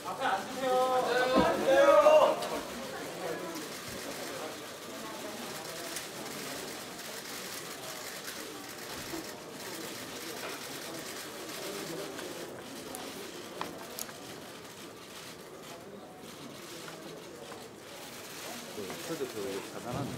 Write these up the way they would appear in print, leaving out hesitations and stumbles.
앞에 앉으세요. 앉으세요. 저도 사장한테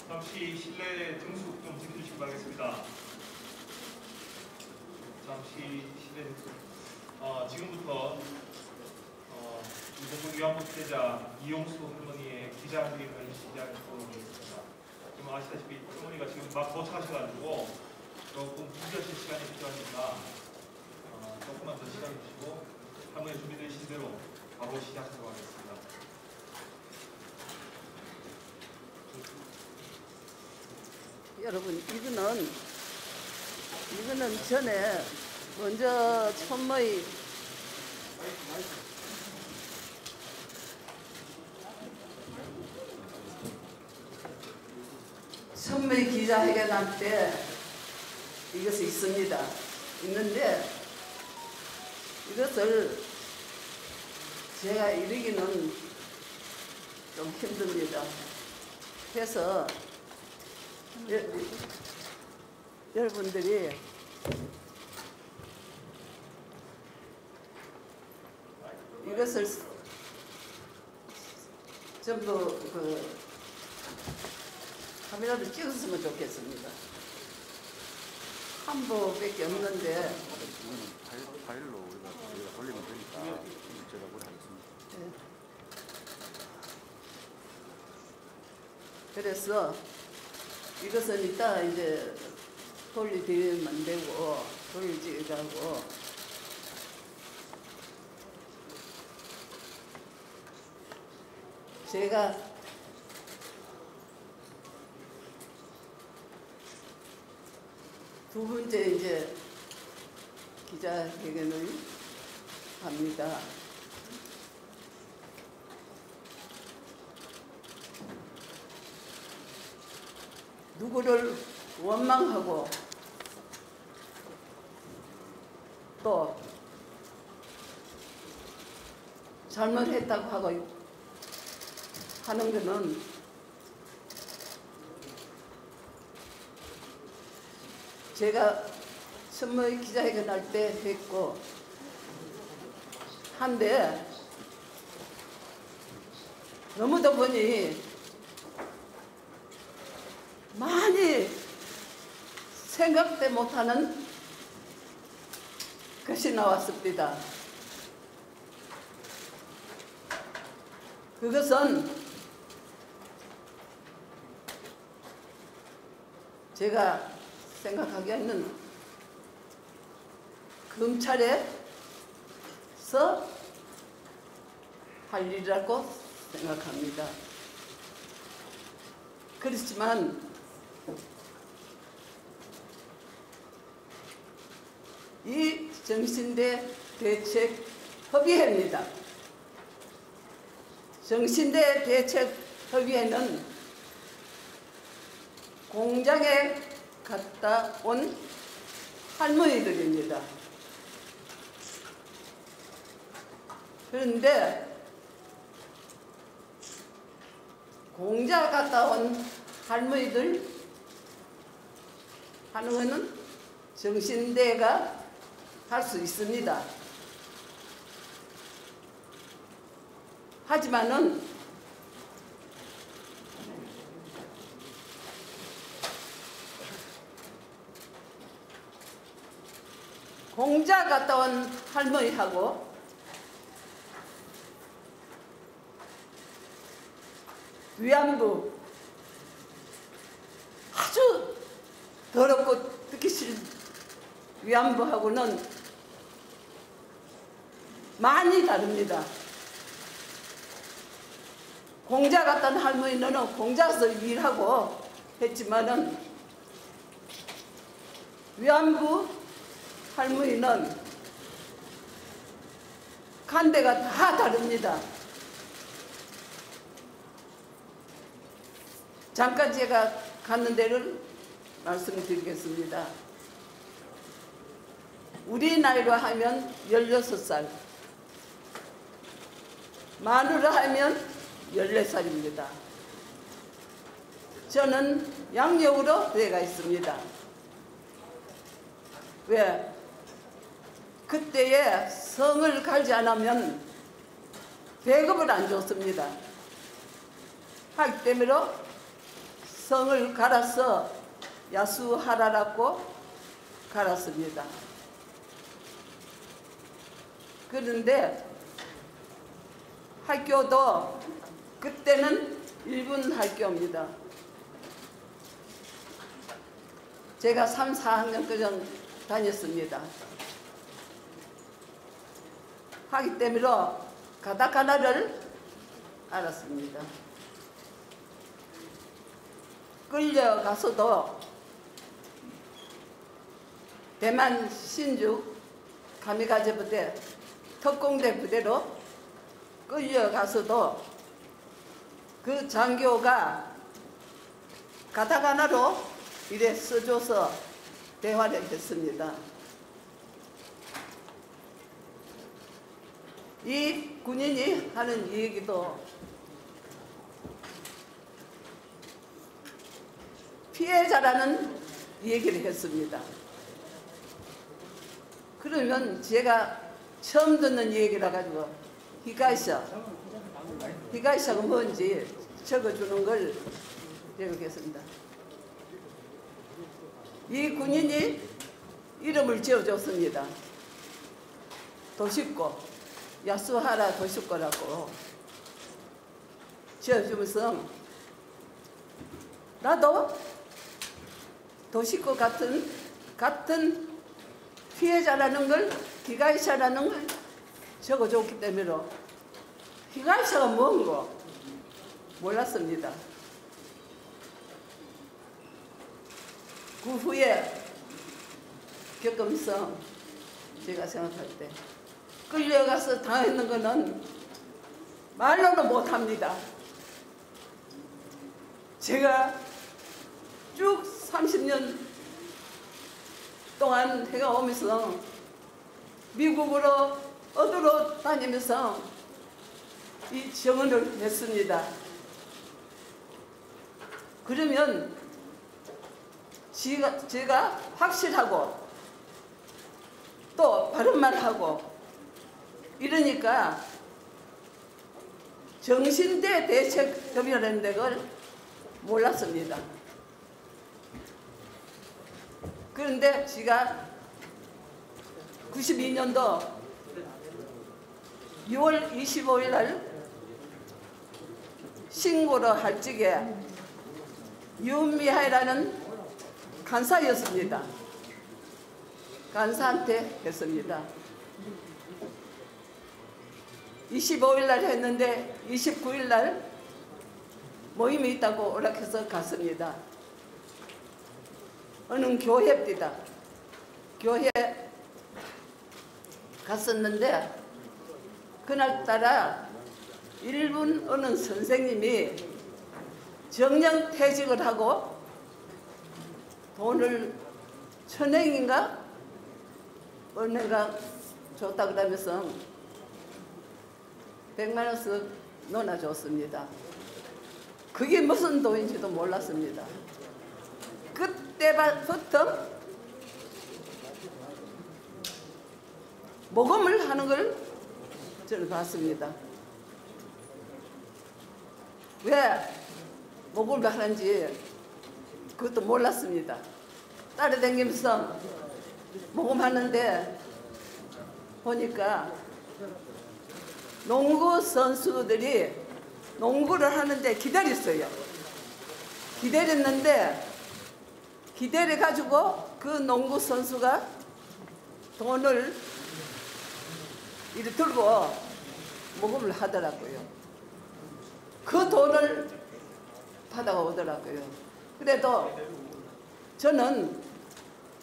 잠시 실내 등수 좀 지켜주시기 바라겠습니다. 잠시 실내 등수. 지금부터 이동국 위안부 피해자 이용수 할머니의 기자회견을 시작하겠습니다. 지금 아시다시피 할머니가 지금 막 도착하셔가지고 조금 준비하실 시간이 필요하니까 조금만 더 시간 주시고 할머니 준비되신 대로 바로 시작하도록 하겠습니다. 여러분, 이거는 전에 먼저 천모의 기자회견할 때 이것이 있는데 이것을 제가 이르기는 좀 힘듭니다. 그래서 여러분들이 이것을 전부 카메라로 찍었으면 좋겠습니다. 한 부밖에 없는데 파일로 우리가 돌리면 되니까 제가 하겠습니다. 네. 그래서 이것은 이따 이제 돌리면 되고 돌리지라고 제가 두 번째 이제 기자회견을 합니다. 누구를 원망하고 또 잘못했다고 하고 하는 것은 제가 선물 기자회견 할 때 했고 한데 너무도 보니 많이 생각도 못하는 것이 나왔습니다. 그것은 제가 생각하기에는 검찰에서 할 일이라고 생각합니다. 그렇지만 이 정신대 대책 협의회입니다. 정신대 대책 협의회는 공장의 갔다 온 할머니들입니다. 그런데 공자 갔다 온 할머니들 하는 것은 정신대가 할 수 있습니다. 하지만은 공자 갔다 온 할머니하고 위안부 아주 더럽고 듣기 싫은 위안부하고는 많이 다릅니다. 공자 갔다 온 할머니는 공자에서 일하고 했지만은 위안부 할머니는 간대가 다 다릅니다. 잠깐 제가 갔는 데를 말씀드리겠습니다. 우리 나이로 하면 16살, 만으로 하면 14살입니다. 저는 양력으로 들어가 있습니다. 왜? 그때에 성을 갈지 않으면 배급을 안 줬습니다. 하기 때문에 성을 갈아서 야수하라라고 갈았습니다. 그런데 학교도 그때는 1분 학교입니다. 제가 3, 4학년까지 다녔습니다. 하기 때문에 가다카나를 알았습니다. 끌려가서도 대만 신주 가미가제 부대, 특공대 부대로 끌려가서도 그 장교가 가다카나로 이래 써줘서 대화를 했습니다. 이 군인이 하는 얘기도 피해자라는 얘기를 했습니다. 그러면 제가 처음 듣는 얘기라 가지고 히가이샤가 뭔지 적어주는 걸 적겠습니다. 이 군인이 이름을 지어줬습니다. 도시코, 야수하라 도시코라고 지어주면서 나도 도시코 같은 피해자라는 걸, 히가이샤라는 걸 적어줬기 때문에 히가이샤가 뭔고 몰랐습니다. 그 후에 겪으면서 제가 생각할 때 끌려가서 당했는 거는 말로는 못합니다. 제가 쭉 30년 동안 해가 오면서 미국으로 어디로 다니면서 이 정언을 했습니다. 그러면 제가 확실하고 또 바른 말하고 이러니까 정신대 대책협의회라는 걸 몰랐습니다. 그런데 제가 92년도 6월 25일 날 신고를 할 적에 윤미하이라는 간사였습니다. 간사한테 했습니다. 25일 날 했는데 29일 날 모임이 있다고 오락해서 갔습니다. 어느 교회입니다. 교회 갔었는데 그날따라 일본 어느 선생님이 정년퇴직을 하고 돈을 1,000행인가 얼마인가 줬다 그러면서 100만 원씩 넣어줬습니다. 그게 무슨 돈인지도 몰랐습니다. 그때부터 모금을 하는 걸 저는 봤습니다. 왜 모금을 하는지 그것도 몰랐습니다. 따라다니면서 모금하는데 보니까 농구 선수들이 농구를 하는데 기다렸어요. 기다렸는데 기다려가지고 그 농구 선수가 돈을 이렇게 들고 모금을 하더라고요. 그 돈을 받아오더라고요. 그래도 저는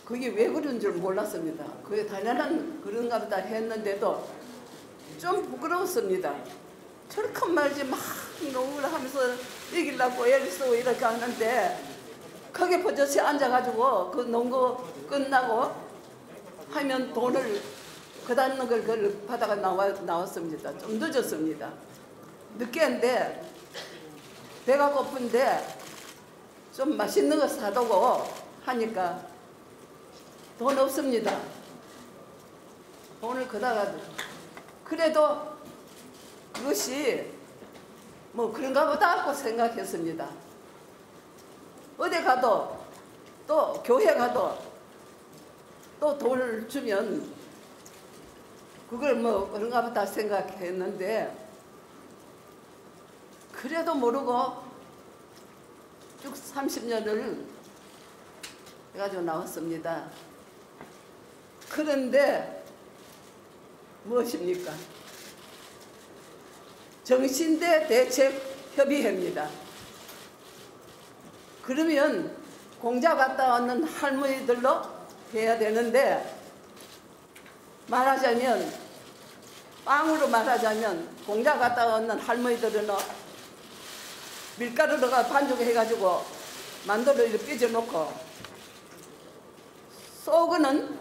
그게 왜 그런 줄 몰랐습니다. 그게 당연한 그런가 보다 했는데도 좀 부끄러웠습니다. 저렇게 말지 막 농구를 하면서 이기려고 애를 쓰고 이렇게 하는데 거기에 버젓이 앉아가지고 그 농구 끝나고 하면 돈을 그다는 걸 그걸 받아가 나왔습니다. 좀 늦었습니다. 늦게 했는데 배가 고픈데 좀 맛있는 거 사두고 하니까 돈 없습니다. 돈을 그다가 그래도 그것이 뭐 그런가 보다 하고 생각했습니다. 어디 가도 또 교회 가도 또 돈을 주면 그걸 뭐 그런가 보다 생각했는데 그래도 모르고 쭉 30년을 해가지고 나왔습니다. 그런데 무엇입니까? 정신대 대책협의회입니다. 그러면 공자 갔다 왔는 할머니들로 해야 되는데 말하자면 빵으로 말하자면 공자 갔다 왔는 할머니들은 밀가루로가 반죽해가지고 만두를 이렇게 삐져놓고 속은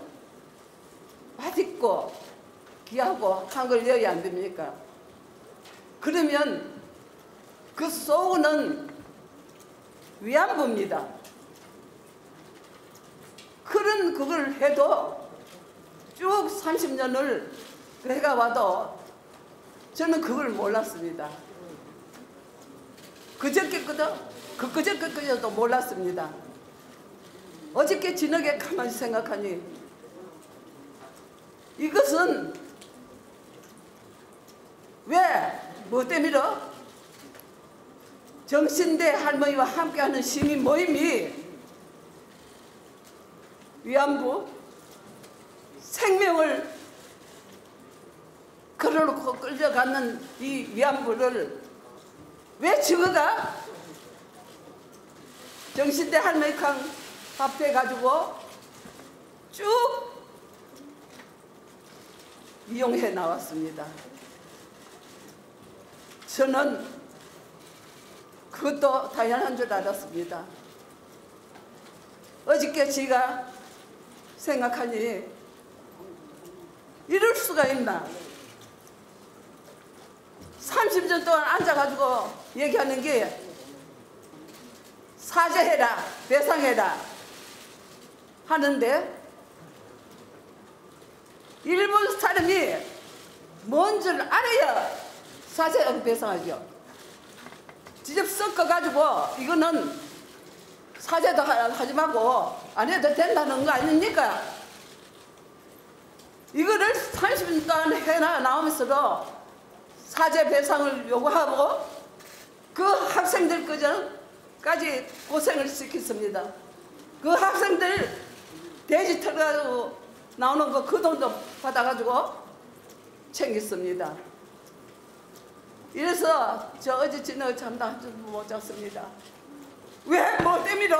맛있고 귀하고 한 걸 넣어야 안 됩니까? 그러면 그 속은 위안부입니다. 그런 그걸 해도 쭉 30년을 해가 와도 저는 그걸 몰랐습니다. 그저께도 몰랐습니다. 어저께 저녁에 가만히 생각하니 이것은 왜 뭐 때문에 정신대 할머니와 함께하는 시민 모임이 위안부 생명을 걸어놓고 끌려가는 이 위안부를 왜 저거가 정신대 할머니랑 합해가지고 쭉 이용해 나왔습니다. 저는 그것도 당연한 줄 알았습니다. 어저께 제가 생각하니 이럴 수가 있나. 30년 동안 앉아가지고 얘기하는 게 사죄해라, 배상해라 하는데 일본 사람이 뭔 줄 알아야 사죄하고 배상하죠. 직접 섞어가지고 이거는 사죄도 하지 말고 안 해도 된다는 거 아닙니까? 이거를 30년 동안 해나 나오면서도 사죄 배상을 요구하고 그 학생들까지 고생을 시켰습니다. 그 학생들 돼지 털가지고 나오는 거 그 돈도 받아가지고 챙겼습니다. 이래서 저 어제 저녁 잠도 못 잤습니다. 왜 뭐 때문에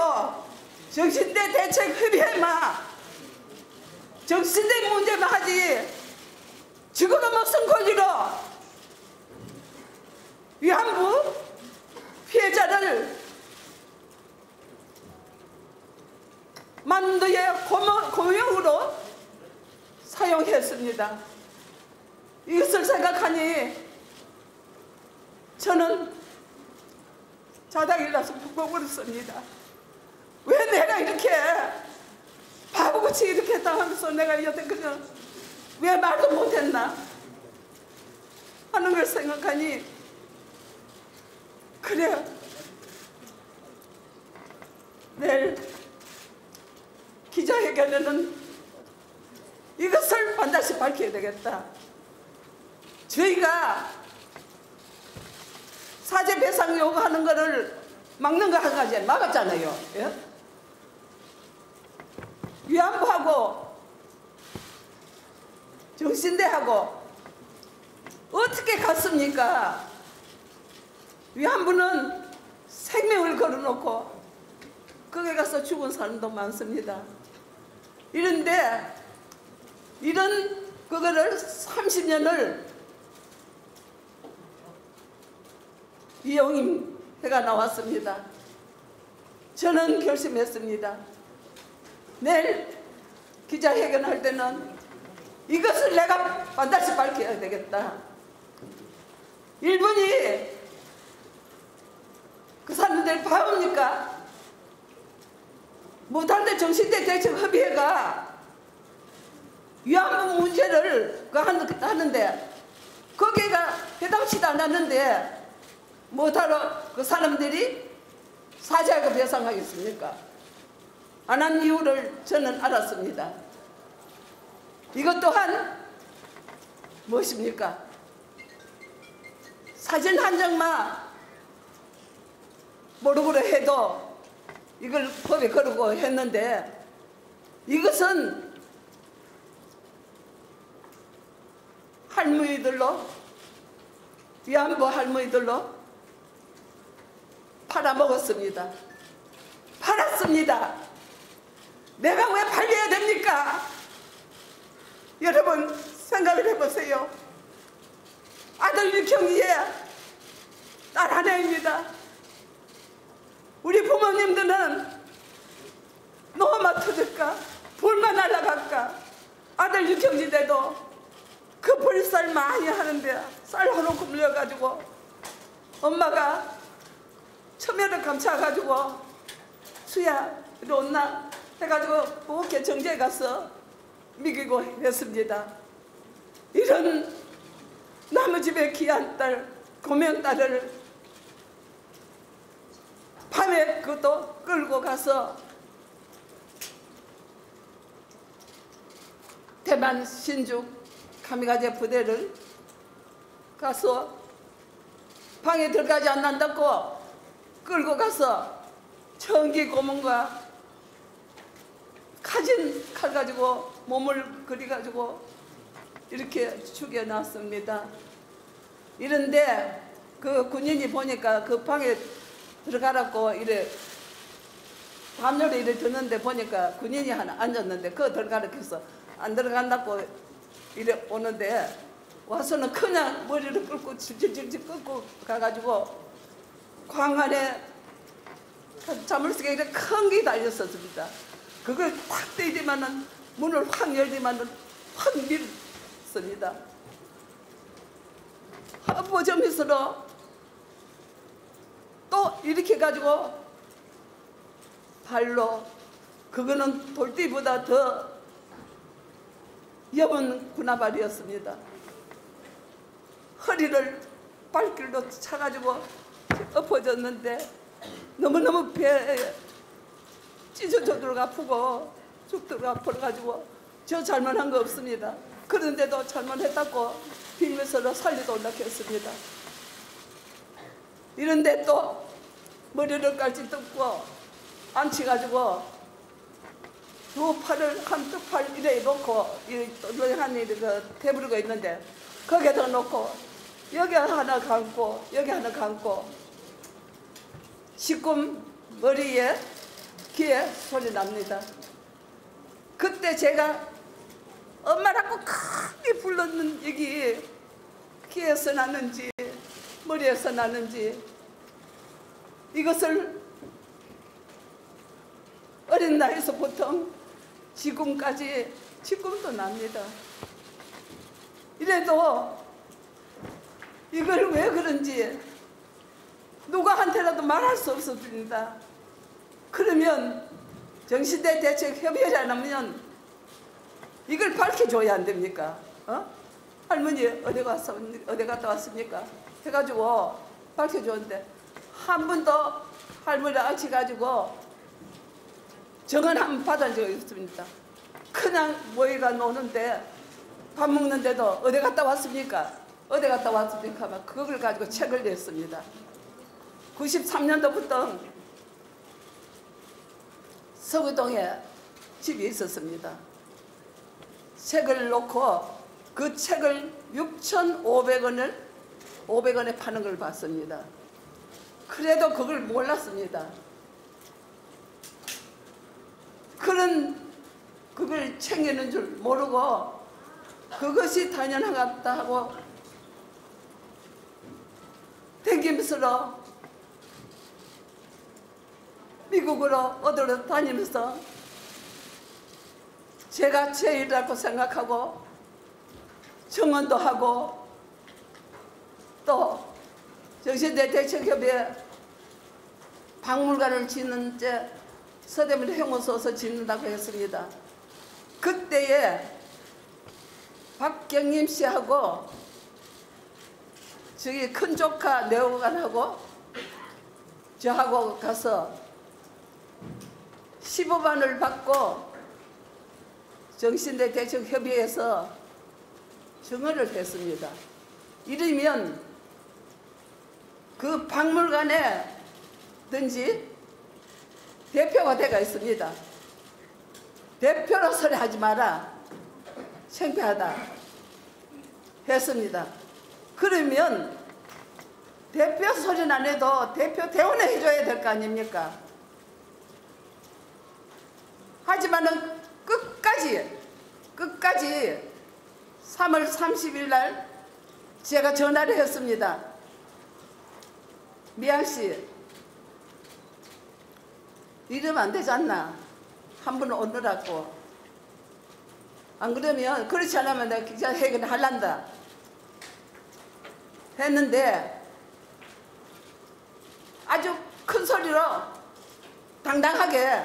정신대 대책협의회만 정신대 문제만 하지 지금은 무슨 권리로 위안부 피해자를 만두의 고명으로 사용했습니다. 이것을 생각하니 저는 자다가 일어나서 푹 울었습니다. 왜 내가 이렇게 바보같이 이렇게 당하면서 내가 여태까지 왜 말도 못했나 하는 걸 생각하니, 그래, 내일 기자회견에는 이것을 반드시 밝혀야 되겠다. 저희가 사죄 배상 요구하는 거를 막는 거 한 가지 막았잖아요. 예? 위안부하고 정신대하고 어떻게 갔습니까? 위안부는 생명을 걸어놓고 거기 가서 죽은 사람도 많습니다. 이런데 이런 그거를 30년을 이용임해가 나왔습니다. 저는 결심했습니다. 내일 기자회견할 때는 이것을 내가 반드시 밝혀야 되겠다. 일본이 그 사람들 봐옵니까? 못하는데 정신대 대책협의회가 위안부 문제를 하는데 거기가 해당치도 않았는데 못하러 그 사람들이 사죄하고 배상하겠습니까? 안 한 이유를 저는 알았습니다. 이것 또한 무엇입니까? 사진 한 장만 모르고로 해도 이걸 법에 걸고 했는데, 이것은 할머니들로, 위안부 할머니들로 팔아먹었습니다. 팔았습니다. 내가 왜 팔려야 됩니까? 여러분 생각을 해보세요. 아들 육형이에 딸 하나입니다. 우리 부모님들은 노마 터질까? 불만 날라갈까? 아들 육형인데도 그 불살 많이 하는데 쌀 하놓고 물려가지고 엄마가 처면을 감싸가지고 수야 이리 온나 해가지고 부엌에 정제에 가서 먹이고 했습니다. 이런 남의 집에 귀한 딸, 고명 딸을 밤에 그것도 끌고 가서 대만 신죽 카미가제 부대를 가서 방에 들어가지 않는다고 끌고 가서 전기 고문과 가진 칼 가지고 몸을 그려가지고 이렇게 죽여놨습니다. 이런데 그 군인이 보니까 그 방에 들어가라고 이래 밤요리 이래 듣는데 보니까 군인이 하나 앉았는데 그거 들어가라고 해서 안 들어간다고 이래 오는데 와서는 그냥 머리를 끌고 질질질 끌고 가가지고 광 안에 자물쇠가 이렇게 큰 게 달렸었습니다. 그걸 탁 떼지만은 문을 확 열지만은 확 밀었습니다. 보점에서도 또 이렇게 가지고 발로, 그거는 돌띠보다 더 엷은 군화발이었습니다. 허리를 발길로 차가지고 엎어졌는데 너무너무 배에 찢어져도록 아프고 죽도록 아파가지고 저 잘못한 거 없습니다. 그런데도 잘못했다고 빌면서 살리도록 했습니다. 이런데 또 머리를 깔지 뜯고 앉혀가지고 두 팔을 한쪽 팔 이래 놓고 한 테이블이 있는데 거기에다 놓고 여기 하나 감고 여기 하나 감고 지금 머리에 귀에 소리 납니다. 그때 제가 엄마라고 크게 불렀는 얘기 귀에서 나는지 머리에서 나는지 이것을 어린 나이에서 보통 지금까지 지금도 납니다. 이래도 이걸 왜 그런지 누구한테라도 말할 수 없습니다. 그러면 정신대 대책협의회라면 이걸 밝혀줘야 안 됩니까? 할머니 어디 갔다 왔습니까? 해가지고 밝혀줬는데 한 번도 할머니 아치가지고 정언 한 번 받은 적이 없습니다. 그냥 모이가 노는데 밥 먹는데도 어디 갔다 왔습니까? 어디 갔다 왔습니까? 하면 그걸 가지고 책을 냈습니다. 93년도부터 서구동에 집이 있었습니다. 책을 놓고 그 책을 6,500원에 파는 걸 봤습니다. 그래도 그걸 몰랐습니다. 그걸 챙기는 줄 모르고 그것이 당연하다 하고 댕기면서 미국으로 어디로 다니면서 제가 제일이라고 생각하고 청원도 하고 또 정신대 대책협의회 박물관을 짓는 때 서대문 행호소서 짓는다고 했습니다. 그때에 박경림 씨하고 저기 큰 조카 내오관하고 저하고 가서 15만을 받고 정신대 대책협의회에서 증언을 했습니다. 이러면 그 박물관에 든지 대표가 돼가 있습니다. 대표로 소리 하지 마라. 창피하다. 했습니다. 그러면 대표 소리는 안 해도 대표 대원을 해줘야 될 거 아닙니까? 하지만은 끝까지 3월 30일 날 제가 전화를 했습니다. 미양씨 이러면 안 되지 않나? 한 번 오느라고. 안 그러면 그렇지 않으면 내가 기자회견을 할란다 했는데 아주 큰 소리로 당당하게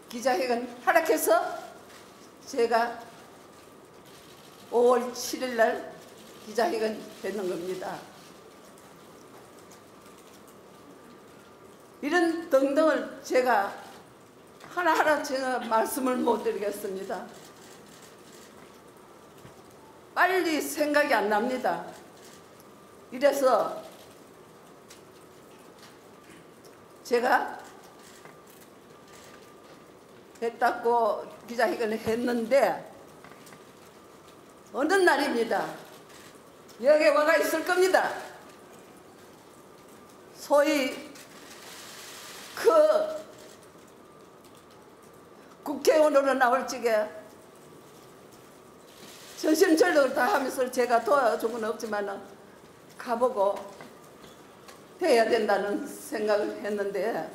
기자회견 허락해서 제가 5월 7일 날 기자회견 되는 겁니다. 이런 등등을 제가 하나하나 제가 말씀을 못 드리겠습니다. 빨리 생각이 안 납니다. 이래서 제가 했다고 기자회견을 했는데 어느 날입니다. 여기 와가 있을 겁니다. 소위 그 국회의원으로 나올 적에 전심전력을 다 하면서 제가 도와준 건 없지만 가보고 돼야 된다는 생각을 했는데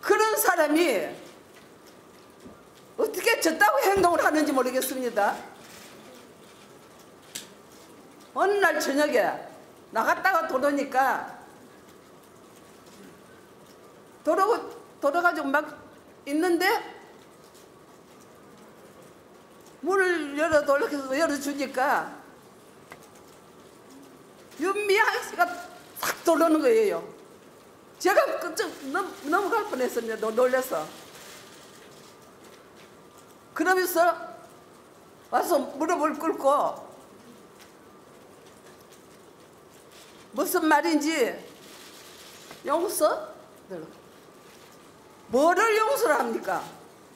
그런 사람이 어떻게 저따구 행동을 하는지 모르겠습니다. 어느 날 저녁에 나갔다가 돌아오니까 돌아가지고 막 있는데 문을 열어주니까 윤미향 씨가 탁 돌아오는 거예요. 제가 그쪽 넘어갈 뻔했습니다. 놀라서. 그러면서 와서 무릎을 꿇고 무슨 말인지 용서? 뭐를 용서를 합니까?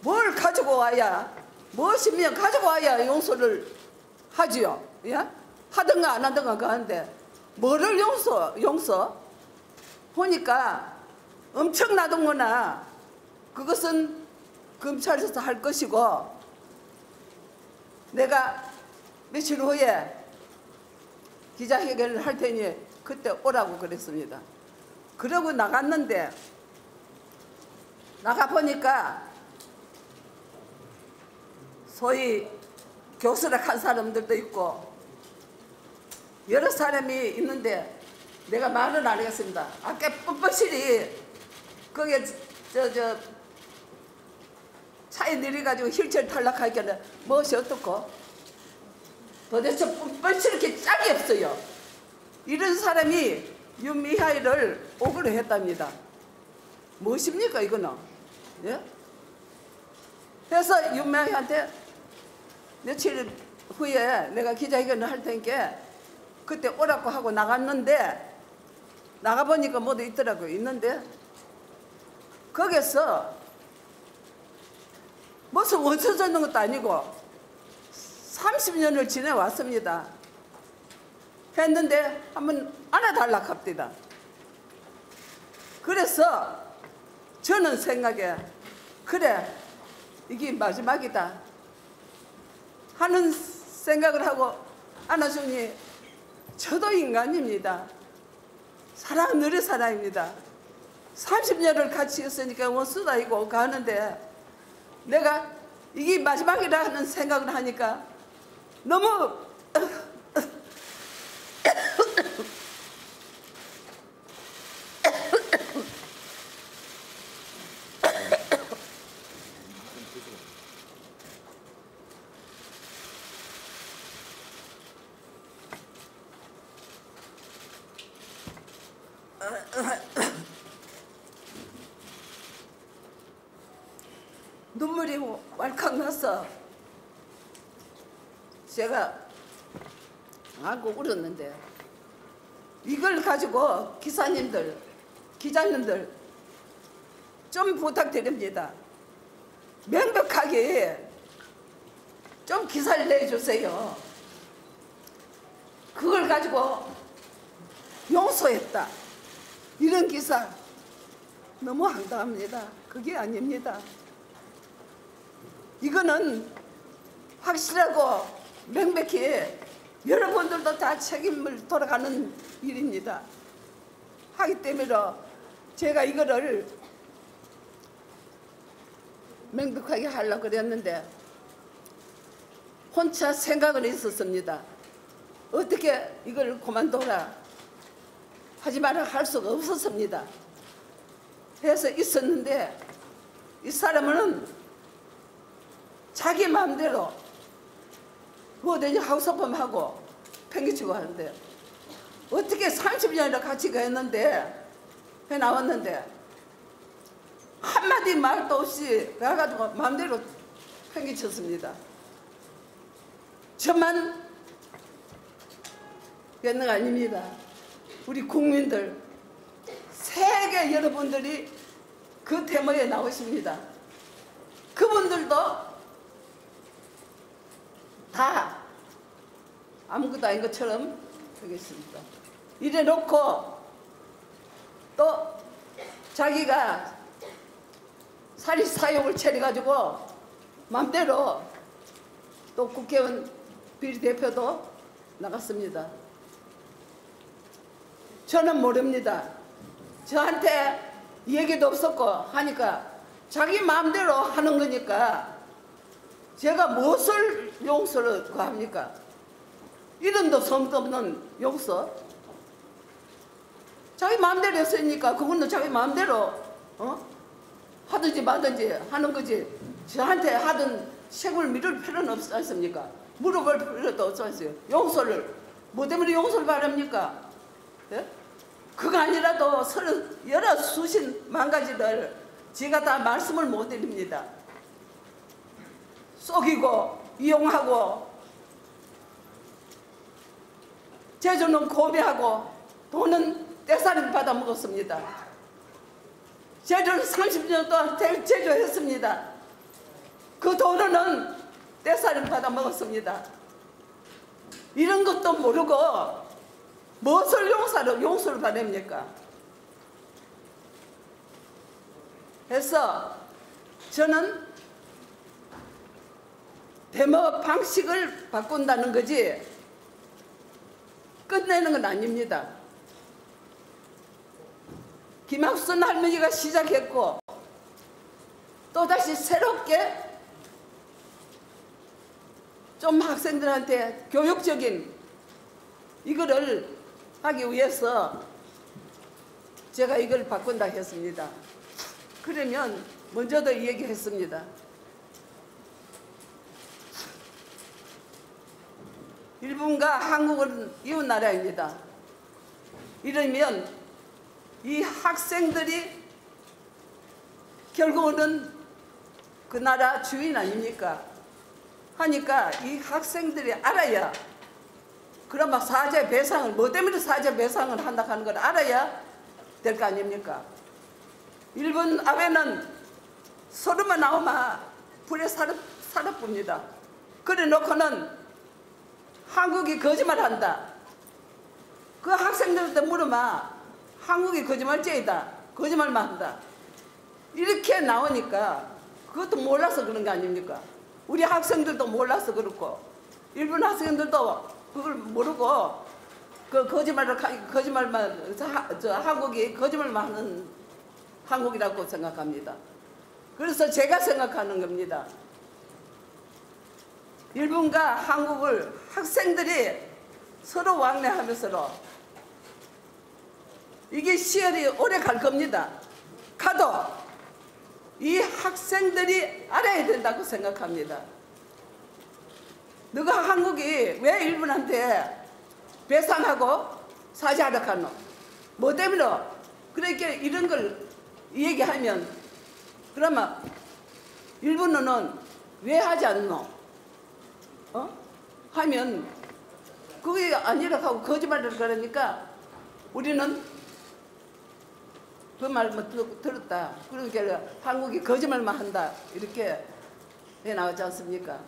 뭘 가지고 와야 무엇이면 가지고 와야 용서를 하지요. 예? 하든가 안 하든가 그하는데 뭐를 용서? 보니까 엄청나던거나 그것은 검찰에서 할 것이고 내가 며칠 후에 기자회견을 할 테니 그때 오라고 그랬습니다. 그러고 나갔는데 나가보니까 소위 교수락 한 사람들도 있고 여러 사람이 있는데 내가 말은 안 하겠습니다. 아까 뻔뻔실이 거기에 차에 내려가지고 휠체어 탈락하기에는 무엇이 어떻고 도대체 뻔뻔실 이렇게 짝이 없어요. 이런 사람이 윤미하이를 오그려 했답니다. 무엇입니까 이거는? 예? 그래서 윤미하이한테 며칠 후에 내가 기자회견을 할 테니까 그때 오라고 하고 나갔는데 나가보니까 모두 있더라고요. 있는데 거기서 무슨 원서져 있는 것도 아니고 30년을 지내왔습니다. 했는데 한번 안아달라 합디다. 그래서 저는 생각에 그래 이게 마지막이다 하는 생각을 하고 안아주니 저도 인간입니다. 사랑은 느리 사람입니다. 30년을 같이 있으니까 원수도 아니고 가는데 내가 이게 마지막이라는 생각을 하니까 너무 눈물이 왈칵 나서 제가 안고 울었는데 이걸 가지고 기사님들, 기자님들 좀 부탁드립니다. 명백하게 좀 기사를 내주세요. 그걸 가지고 용서했다. 이런 기사 너무 황당합니다. 그게 아닙니다. 이거는 확실하고 명백히 여러분들도 다 책임을 돌아가는 일입니다. 하기 때문에 제가 이거를 명백하게 하려고 그랬는데 혼자 생각은 있었습니다. 어떻게 이걸 그만둬라 하지 마라 할 수가 없었습니다. 해서 있었는데 이 사람은 자기 마음대로 뭐든지 하고 싶으면 하고 팽개치고 하는데 어떻게 30년이나 같이 가했는데 해 나왔는데 한마디 말도 없이 가가지고 마음대로 팽개쳤습니다. 저만 그런 거 아닙니다. 우리 국민들 세계 여러분들이 그 데모에 나오십니다. 그분들도 다 아무것도 아닌 것처럼 하겠습니다. 이래 놓고 또 자기가 사립사욕을 차려가지고 맘대로 또 국회의원 비례대표도 나갔습니다. 저는 모릅니다. 저한테 얘기도 없었고 하니까 자기 마음대로 하는 거니까 제가 무엇을 용서를 합니까? 이름도 성도 없는 용서? 자기 마음대로 했으니까 그거는 자기 마음대로 하든지 마든지 하는 거지. 저한테 하든 책을 미룰 필요는 없지 않습니까? 물어볼 필요도 없지 않습니까? 용서를 뭐 때문에 용서를 바랍니까? 예? 그거 아니라도 서로 여러 수십 만 가지들 제가 다 말씀을 못 드립니다. 속이고 이용하고 제주는 고배하고 돈은 떼살이 받아먹었습니다. 제주는 30년 동안 제주했습니다. 그 돈은 떼살이 받아먹었습니다. 이런 것도 모르고 무엇을 용서를 바랍니까? 그래서 저는 데모 방식을 바꾼다는 거지 끝내는 건 아닙니다. 김학순 할머니가 시작했고 또다시 새롭게 좀 학생들한테 교육적인 이거를 하기 위해서 제가 이걸 바꾼다 했습니다. 그러면 먼저도 얘기했습니다. 일본과 한국은 이웃 나라입니다. 이러면 이 학생들이 결국은 그 나라 주인 아닙니까? 하니까 이 학생들이 알아야, 그러면 사죄 배상을, 뭐 때문에 사죄 배상을 한다 하는 걸 알아야 될 거 아닙니까? 일본 아베는 소리만 나오면 불에 살아봅니다. 그래 놓고는 한국이 거짓말한다. 그 학생들한테 물으면 한국이 거짓말쟁이다. 거짓말만 한다. 이렇게 나오니까 그것도 몰라서 그런 거 아닙니까? 우리 학생들도 몰라서 그렇고 일본 학생들도 그걸 모르고 그 거짓말만 한국이 거짓말만 하는 한국이라고 생각합니다. 그래서 제가 생각하는 겁니다. 일본과 한국을 학생들이 서로 왕래하면서 이게 시절이 오래 갈 겁니다. 가도 이 학생들이 알아야 된다고 생각합니다. 너가 한국이 왜 일본한테 배상하고 사죄하라 하노? 뭐 때문에? 그러니까 이런 걸 얘기하면 그러면 일본어는 왜 하지 않노? 하면 그게 아니라 하고 거짓말을 그러니까 우리는 그 말만 들었다. 그러니까 한국이 거짓말만 한다. 이렇게 해 나오지 않습니까?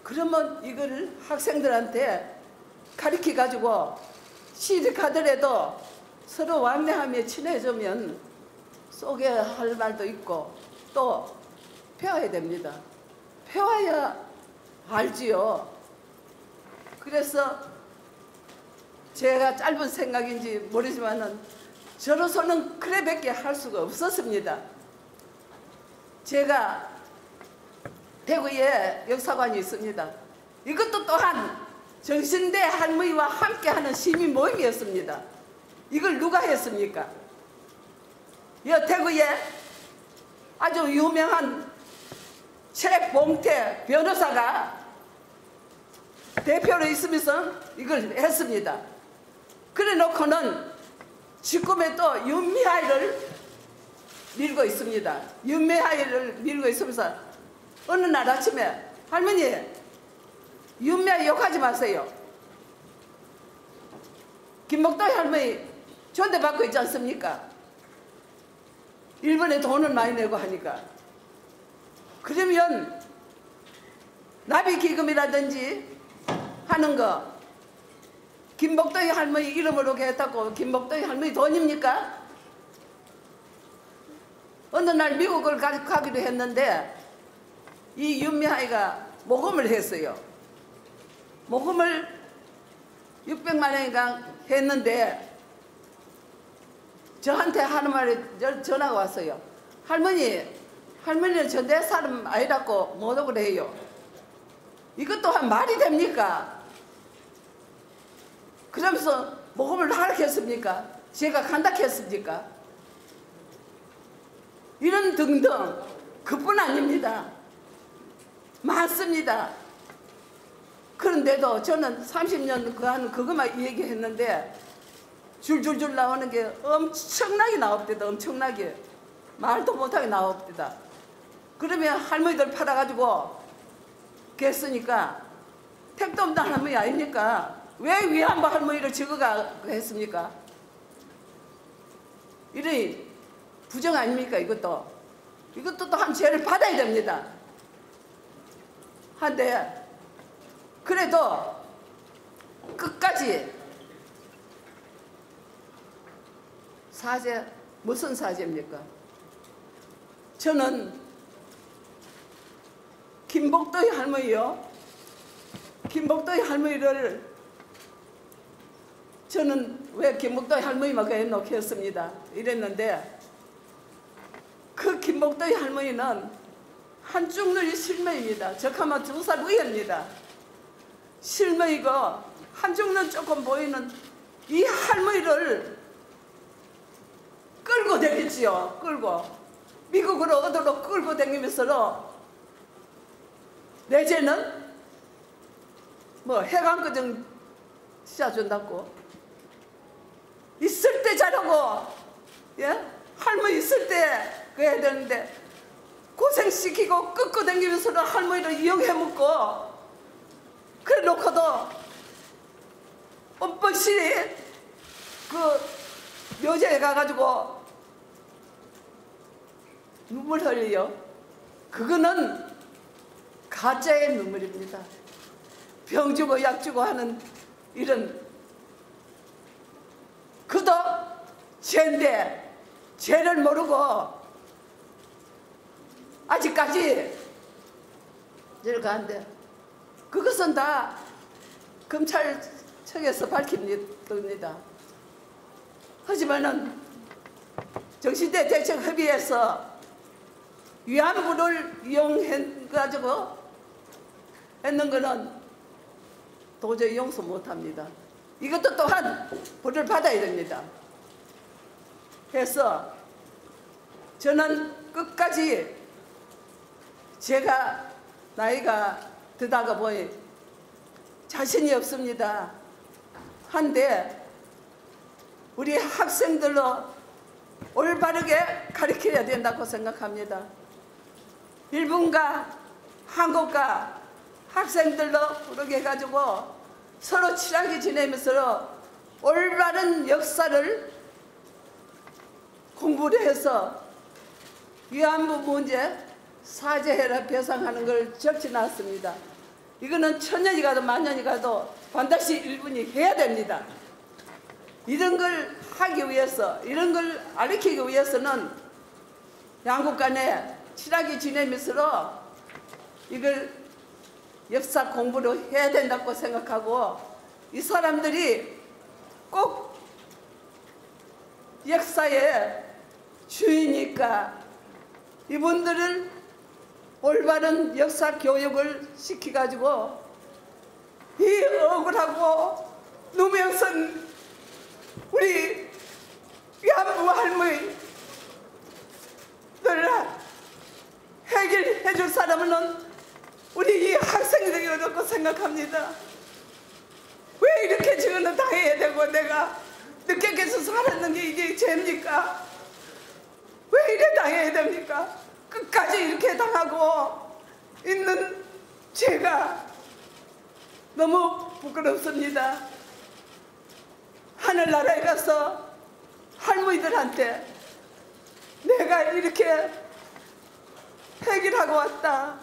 그러면 이거를 학생들한테 가르쳐 가지고 시집 가더라도 서로 왕래하며 친해지면 소개할 말도 있고 또 배워야 됩니다. 배워야 알지요. 그래서 제가 짧은 생각인지 모르지만은 저로서는 그래밖에 할 수가 없었습니다. 제가 대구에 역사관이 있습니다. 이것도 또한 정신대 할머니와 함께하는 시민 모임이었습니다. 이걸 누가 했습니까? 이 대구에 아주 유명한 최봉태 변호사가 대표로 있으면서 이걸 했습니다. 그래 놓고는 지금에 또 윤미하이를 밀고 있습니다. 윤미하이를 밀고 있으면서 어느 날 아침에 할머니 윤미하이 욕하지 마세요. 김목도 할머니 존대받고 있지 않습니까? 일본에 돈을 많이 내고 하니까. 그러면 나비기금이라든지 하는 거 김복도희 할머니 이름으로 했다고 김복도희 할머니 돈입니까? 어느 날 미국을 가기로 했는데 이 윤미하이가 모금을 했어요. 모금을 600만 원인가 했는데 저한테 하는 말에 전화가 왔어요. 할머니는 저 내 사람 아니라고 모독을 해요. 이것 또한 말이 됩니까? 그러면서 모금을 하라 했습니까? 제가 간다 했습니까? 이런 등등 그뿐 아닙니다. 많습니다. 그런데도 저는 30년 그것만 얘기했는데 줄줄줄 나오는 게 엄청나게 나옵니다. 엄청나게 말도 못하게 나옵니다. 그러면 할머니들 팔아가지고 했으니까 택도 없는 할머니 아닙니까? 왜 위안부 할머니를 적어가 했습니까? 이런 부정 아닙니까? 이것도 또한 죄를 받아야 됩니다. 한데 그래도 끝까지 사죄, 무슨 사죄입니까? 저는 김복도희 할머니요. 김복도희 할머니를 저는 왜 김복도희 할머니만 해놓고 했습니다. 이랬는데 그 김복도희 할머니는 한중늘이 실명입니다. 적하면 2살 위입니다. 실명이고 한중늘 조금 보이는 이 할머니를 끌고 다녔지요. 끌고 미국으로 얻으러 끌고 다니면서 내재는 뭐 해관거정 씌워준다고 있을 때 잘하고, 예? 할머니 있을 때 그래야 되는데 고생시키고 끌고 다니면서 할머니를 이용해 먹고, 그래 놓고도 뻔뻔히 그 묘지에 가가지고 눈물 흘려요. 그거는 가짜의 눈물입니다. 병 주고 약 주고 하는 이런, 그도 죄인데 죄를 모르고 아직까지 이렇게 한데, 그것은 다 검찰청에서 밝힙니다. 하지만은 정신대 대책협의회에서 위안부를 이용해가지고 했는 거는 도저히 용서 못합니다. 이것도 또한 벌을 받아야 됩니다. 그래서 저는 끝까지 제가 나이가 드다가 보니 자신이 없습니다. 한데 우리 학생들로 올바르게 가르쳐야 된다고 생각합니다. 일본과 한국과 학생들로 그렇게 해가지고 서로 친하게 지내면서 올바른 역사를 공부를 해서 위안부 문제 사죄해라 배상하는 걸 적지놨습니다. 이거는 천년이 가도 만년이 가도 반드시 일본이 해야 됩니다. 이런 걸 하기 위해서, 이런 걸 알리키기 위해서는 양국 간에 친하게 지내면서 이걸 역사 공부를 해야 된다고 생각하고, 이 사람들이 꼭 역사의 주인이니까 이분들을 올바른 역사 교육을 시켜가지고 이 억울하고 누명선 우리 위안부 할머니들을 해결해 줄 사람은 우리 이 학생들이라고 생각합니다. 왜 이렇게 지금은 당해야 되고 내가 늦게 계속 살았는 게 이게 죄입니까? 왜 이래 당해야 됩니까? 끝까지 이렇게 당하고 있는 제가 너무 부끄럽습니다. 하늘나라에 가서 할머니들한테 내가 이렇게 해결하고 왔다.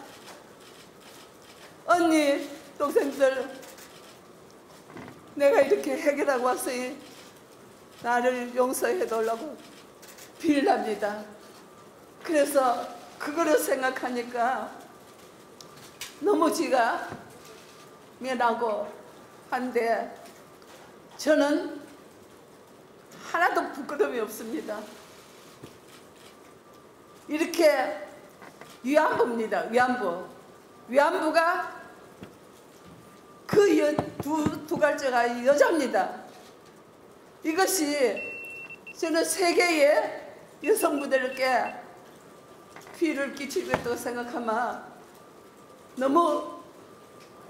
언니, 동생들, 내가 이렇게 해결하고 왔으니 나를 용서해 달라고 빌랍니다. 그래서 그거를 생각하니까 너무 지가 미안하고 한데 저는 하나도 부끄러움이 없습니다. 이렇게 위안부입니다. 위안부가 그 두 갈자가 여자입니다. 이것이 저는 세계의 여성분들께 피해를 끼치고 있다고 생각하면 너무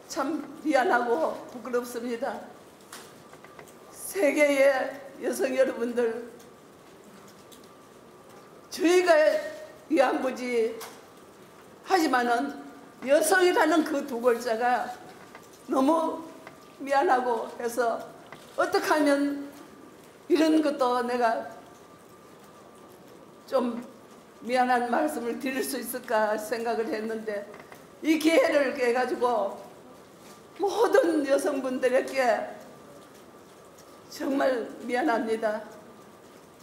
참 미안하고 부끄럽습니다. 세계의 여성 여러분들, 저희가 위안부지 하지만은 여성이라는 그 두 글자가 너무 미안하고 해서 어떻게 하면 이런 것도 내가 좀 미안한 말씀을 드릴 수 있을까 생각을 했는데, 이 기회를 해가지고 모든 여성분들에게 정말 미안합니다.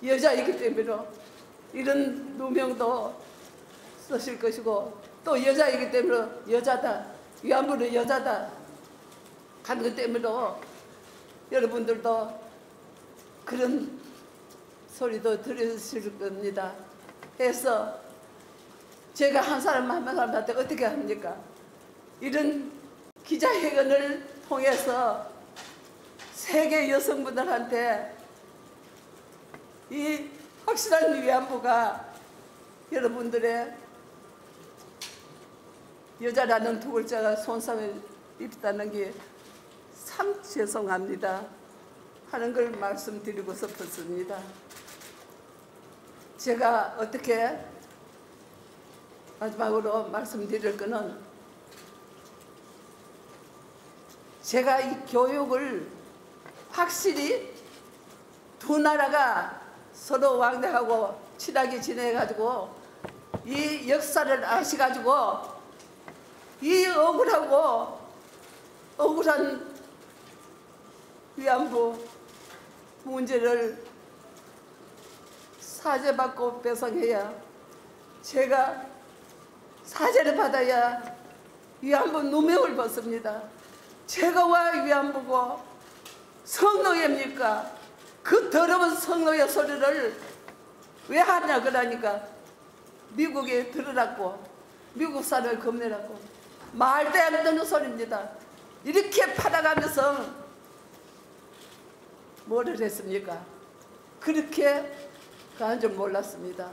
여자이기 때문에 이런 누명도 쓰실 것이고, 또 여자이기 때문에 여자다, 위안부는 여자다 하는 것 때문에 여러분들도 그런 소리도 들으실 겁니다. 해서 제가 한 사람 한 사람한테 어떻게 합니까? 이런 기자회견을 통해서 세계 여성분들한테 이 확실한 위안부가 여러분들의 여자라는 두 글자가 손상을 입었다는 게 참 죄송합니다 하는 걸 말씀드리고 싶었습니다. 제가 어떻게 마지막으로 말씀드릴 거는, 제가 이 교육을 확실히 두 나라가 서로 왕래하고 친하게 지내가지고 이 역사를 아시가지고 이 억울한 위안부 문제를 사죄받고 배상해야, 제가 사죄를 받아야 위안부 누명을 벗습니다. 제가 와 위안부고 성노예입니까? 그 더러운 성노예 소리를 왜 하냐 그러니까 미국에 들으라고, 미국 사람을 겁내라고. 말도 안 되는 소리입니다. 이렇게 팔아가면서 뭐를 했습니까? 그렇게 간 줄 몰랐습니다.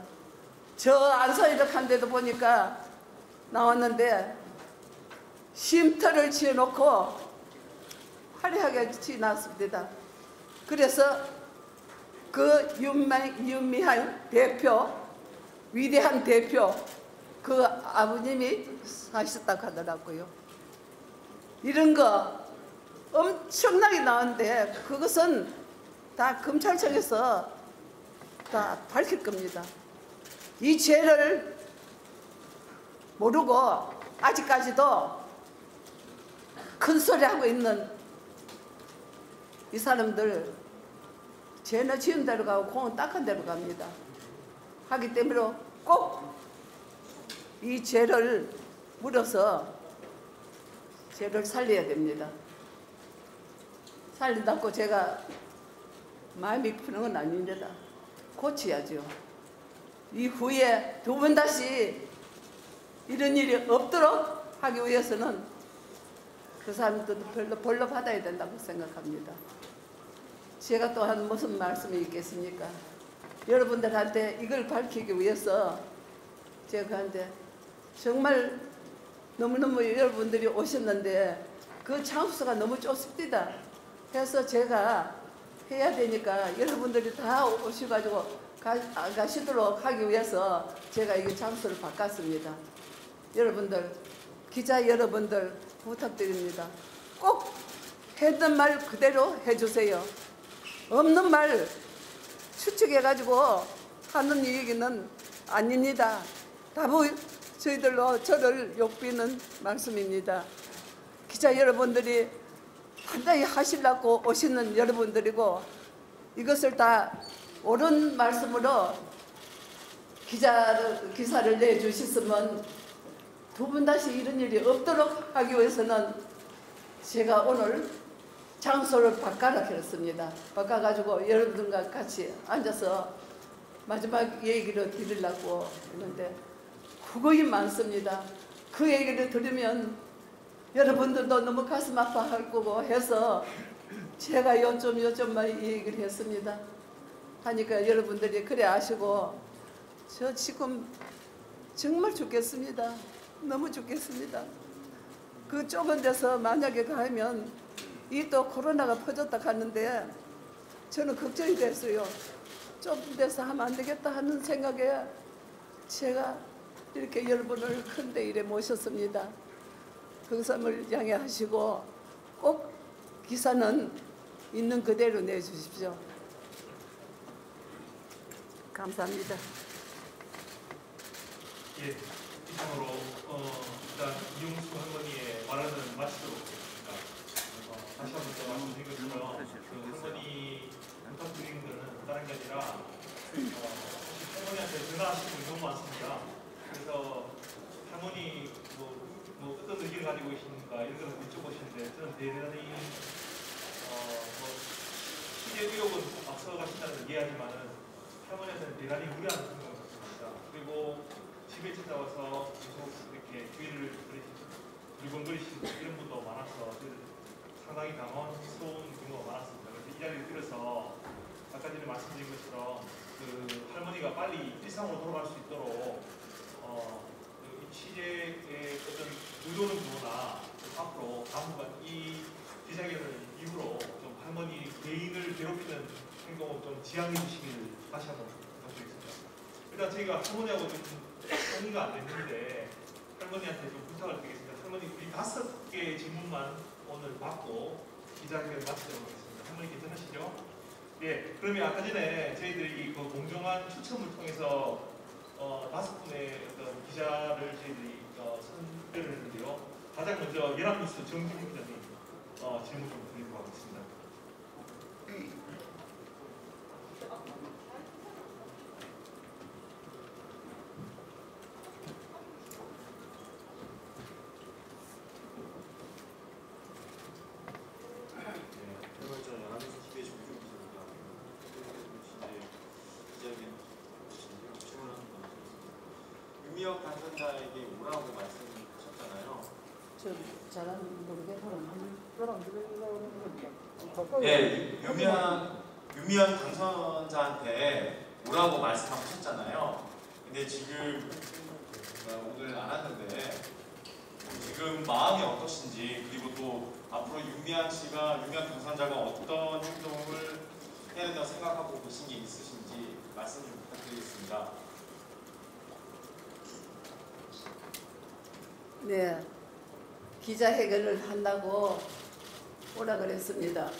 저 안산이를 간 데도 보니까 나왔는데 쉼터를 지어놓고 화려하게 지어놨습니다. 그래서 그 윤미향 대표, 위대한 대표, 그 아버님이 사셨다고 하더라고요. 이런 거 엄청나게 나왔는데 그것은 다 검찰청에서 다 밝힐 겁니다. 이 죄를 모르고 아직까지도 큰 소리 하고 있는 이 사람들, 죄는 지은 대로 가고 공은 닦은 대로 갑니다. 하기 때문에 꼭 이 죄를 물어서 죄를 살려야 됩니다. 살린다고 제가 마음이 푸는 건 아닙니다. 고쳐야죠. 이후에 두 번 다시 이런 일이 없도록 하기 위해서는 그 사람들도 벌로 받아야 된다고 생각합니다. 제가 또한 무슨 말씀이 있겠습니까? 여러분들한테 이걸 밝히기 위해서 제가 한데 정말 너무너무 여러분들이 오셨는데 그 장소가 너무 좁습니다. 그래서 제가 해야 되니까 여러분들이 다 오셔가지고 가시도록 하기 위해서 제가 이 장소를 바꿨습니다. 여러분들, 기자 여러분들 부탁드립니다. 꼭 했던 말 그대로 해주세요. 없는 말 추측해가지고 하는 얘기는 아닙니다. 다부 저희들로 저를 욕비는 말씀입니다. 기자 여러분들이 판단히 하시려고 오시는 여러분들이고 이것을 다 옳은 말씀으로 기사를 내주셨으면 두 번 다시 이런 일이 없도록 하기 위해서는 제가 오늘 장소를 바꿔라 했습니다. 바꿔가지고 여러분들과 같이 앉아서 마지막 얘기를 드리려고 했는데 그거이 많습니다. 그 얘기를 들으면 여러분들도 너무 가슴 아파할 거고 해서 제가 요점만 이 얘기를 했습니다. 하니까 여러분들이 그래 아시고 저 지금 정말 죽겠습니다. 너무 죽겠습니다. 그 좁은 데서 만약에 가면 이 또 코로나가 퍼졌다 가는데 저는 걱정이 됐어요. 좁은 데서 하면 안 되겠다 하는 생각에 제가 이렇게 여러분을 큰데 이래 모셨습니다. 긍삼을 양해하시고 꼭 기사는 있는 그대로 내주십시오. 감사합니다. 예, 이상으로 일단 이용수 할머니의 발언은 마치도록 하겠습니다. 다시 한번 더 말씀드린 것처럼 그 할머니 부탁드린 것은 다른 게 아니라 할머니한테 전화하신 분이 너무 많습니다. 그래서 할머니 뭐 어떤 의견을 가지고 계십니까? 이런 걸 여쭤보시는데 저는 대단히 시대 의욕은 앞서가신다는 이해하지만은 할머니한테는 대단히 무리한 생각을 갖습니다. 그리고 집에 찾아와서 계속 이렇게 주의를 물건거리시고 이런 분도 많아서 상당히 당황스러운 경우가 많았습니다. 그래서 이 자리를 빌어서 아까 전에 말씀드린 것처럼 그 할머니가 빨리 일상으로 돌아갈 수 있도록 이 취재의 어떤 의도는 그러나 앞으로 당분간 이 기자회견을 이후로 좀 할머니 개인을 괴롭히는 행동을 좀 지양해 주시길 다시 한번 부탁드리겠습니다. 일단 저희가 할머니하고 좀 상의가 안 됐는데 할머니한테 좀 부탁을 드리겠습니다. 할머니 우리 5개의 질문만 오늘 받고 기자회견을 마치도록 하겠습니다. 할머니 괜찮으시죠? 예, 그러면 아까 전에 저희들이 그 공정한 추첨을 통해서 5분의 어떤 기자를 저희들이 선별을 했는데요. 가장 먼저 연합뉴스 정진국 기자님 질문 좀 드리도록 하겠습니다. 윤미향 당선자에게 오라고 말씀하셨잖아요. 잘하는 모르겠어요. 네, 윤미향 당선자한테 오라고 말씀하셨잖아요. 근데 지금 오늘 안 왔는데 지금 마음이 어떠신지, 그리고 또 앞으로 윤미향 당선자가 어떤 행동을 해야 된다고 생각하고 계신 게 있으신지 말씀 좀 부탁드리겠습니다. 네, 기자회견을 한다고 오라 그랬습니다.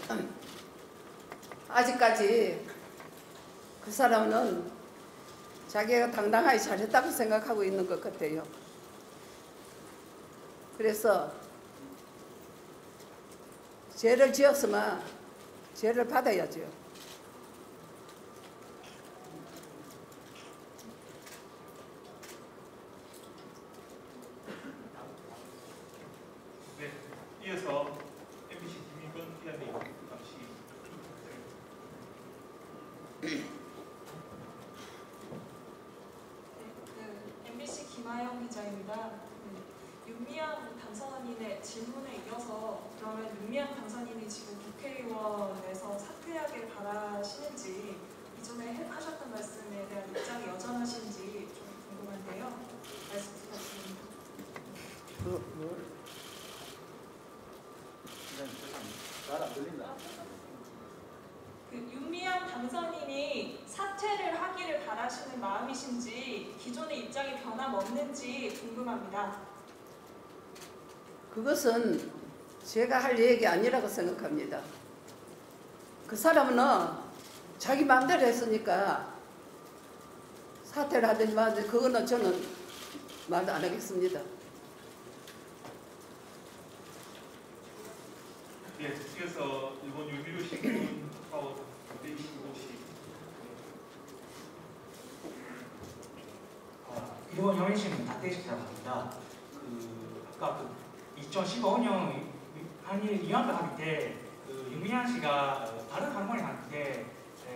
아직까지 그 사람은 자기가 당당하게 잘했다고 생각하고 있는 것 같아요. 그래서 죄를 지었으면 죄를 받아야죠. 네, 이어서 MBC 김익건 기자님 잠시. MBC 김아영 기자입니다. 윤미향 당선인의 질문에 이어서 그러면 윤미향 당선인이 지금 국회의원에서 사퇴하길 바라시는지, 이전에 하셨던 말씀에 대한 입장이 여전하신지 좀 궁금한데요. 말씀 부탁드립니다. 잘안 들린다. 윤미향 당선인이 사퇴를 하기를 바라시는 마음이신지, 기존의 입장이 변함없는지 궁금합니다. 그것은 제가 할 얘기 아니라고 생각합니다. 그 사람은 자기 마음대로 했으니까 사퇴를 하든지 말든지 그거는 저는 말도 안 하겠습니다. 예, 이어서 일본 유비루 신문 파워 데이시고시. 일본 영인신문 박대식이라고 합니다. 아까 2015년 한일 위안부 합의 때 윤미향 씨가 다른 할머니한테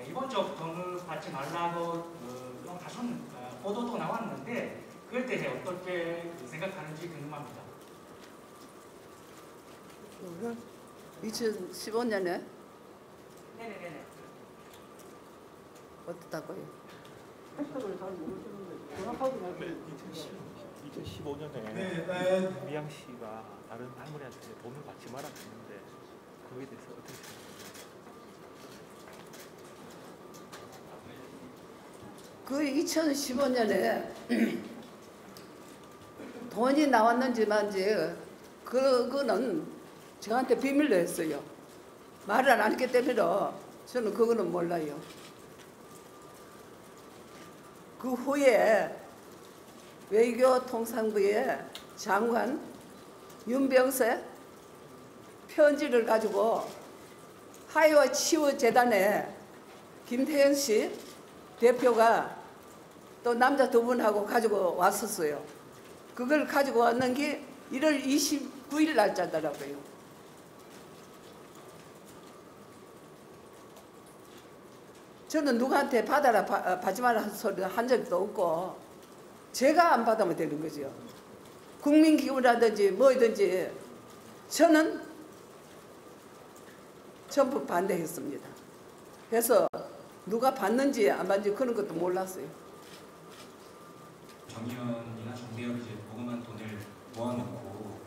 이번적 돈을 받지 말라고 하신 보도도 나왔는데, 그에 대해 어떻게 생각하는지 궁금합니다. 2015년에 네네네. 어떻다고요? 2015년에 네. 미양 씨가 다른 할머니한테 돈을 받지 말라 했는데 그거에 대해서 어떻게 생각하세요? 그 2015년에 돈이 나왔는지만지 그거는 저한테 비밀로 했어요. 말을 안 했기 때문에 저는 그거는 몰라요. 그 후에 외교통상부의 장관 윤병세 편지를 가지고 하이와 치유 재단에 김태현 씨 대표가 또 남자 2분하고 가지고 왔었어요. 그걸 가지고 왔는 게 1월 29일 날짜더라고요. 저는 누구한테 받아라 받지 마라 소리 한 적도 없고 제가 안 받으면 되는 거죠. 국민기구라든지 뭐든지 저는 전부 반대했습니다. 그래서 누가 받는지 안 받는지 그런 것도 몰랐어요. 정의원이나 정대협이 이제 모금한 돈을 모아놓고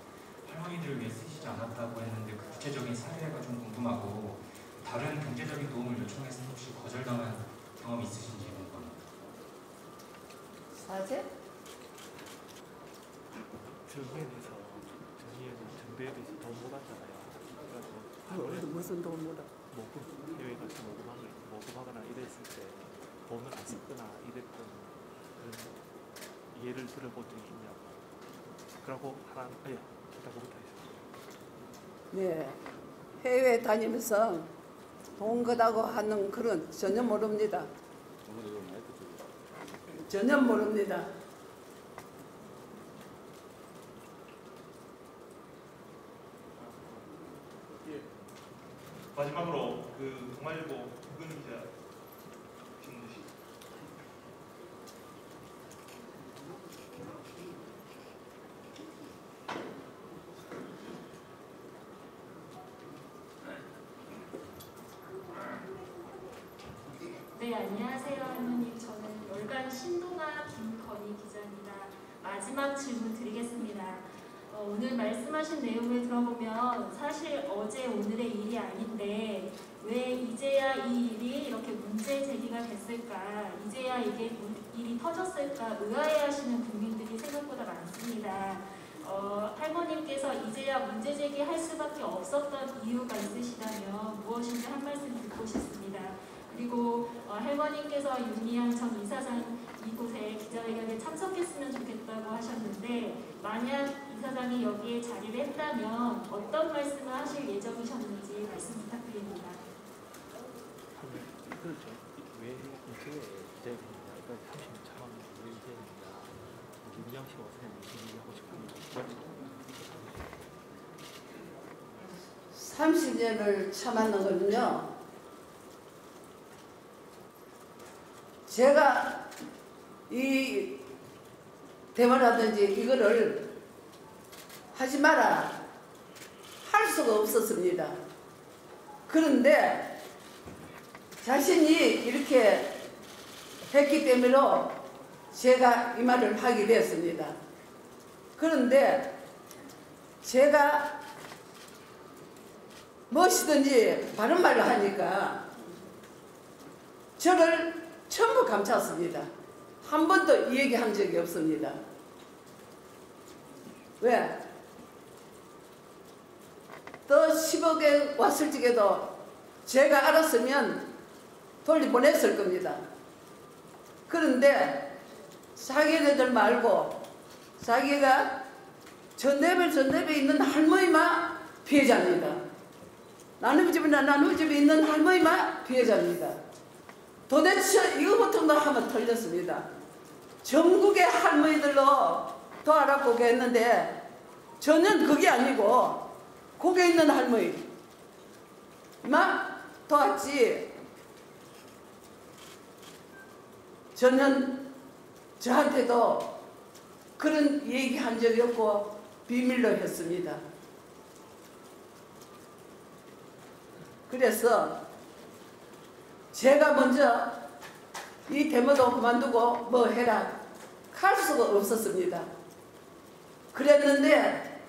할머니들을 위해 쓰시지 않았다고 했는데 그 구체적인 사례가 좀 궁금하고 다른 경제적인 도움을 요청했을 때 혹시 거절당한 경험이 있으신지 궁금합니다. 사제? 정의에서 정대협에서 돈 못 받잖아요. 그래서 무슨 돈 몰라. 모금 해외 가서 모금하거나 이랬을 때 돈을 안 썼거나 이랬던 그런 예를 들어본 적이 있냐고. 그러고 기다고 못하겠어요. 네, 해외 다니면서 돈 거다고 하는 그런 전혀 모릅니다. 전혀 모릅니다. 마지막으로 그 동아일보 국은 기자 질문 주시죠. 네, 안녕하세요, 할머니. 저는 월간 신동아 김건희 기자입니다. 마지막 질문 드리겠습니다. 오늘 말씀하신 내용을 들어보면 사실 어제 오늘의 일이 아닌데 왜 이제야 이 일이 이렇게 문제 제기가 됐을까, 이제야 이게 일이 터졌을까 의아해하시는 국민들이 생각보다 많습니다. 할머님께서 이제야 문제 제기할 수밖에 없었던 이유가 있으시다면 무엇인지 한 말씀 듣고 싶습니다. 그리고 할머님께서 윤미향 전 이사장 이곳에 기자회견에 참석했으면 좋겠다고 하셨는데 만약 이사장이 여기에 자리를 했다면 어떤 말씀을 하실 예정이셨는지 말씀 부탁드립니다. 그렇죠. 왜 인터뷰에 기자회견이냐? 일단 30년 차만 왜 기자회견이냐? 윤미향 씨가 어떻게 무슨 얘기하고 싶은지 30년을 참았는 거는요, 제가 이 대화라든지 이거를 하지 마라 할 수가 없었습니다. 그런데 자신이 이렇게 했기 때문에 제가 이 말을 하게 됐습니다. 그런데 제가 무엇이든지 바른 말을 하니까 저를 전부 감췄습니다. 한 번도 이 얘기한 적이 없습니다. 왜? 또 10억에 왔을 적에도 제가 알았으면 돌려보냈을 겁니다. 그런데 자기네들 말고 자기가 전대배 있는 할머니만 피해자입니다. 나누 집에 있는 할머니만 피해자입니다. 도대체 이거부터 하면 틀렸습니다. 전국의 할머니들로 도와라고 했는데 전혀 그게 아니고 거기에 있는 할머니만 도왔지 전혀 저한테도 그런 얘기한 적이 없고 비밀로 했습니다. 그래서 제가 먼저 이 데모도 그만두고 뭐 해라 할 수가 없었습니다. 그랬는데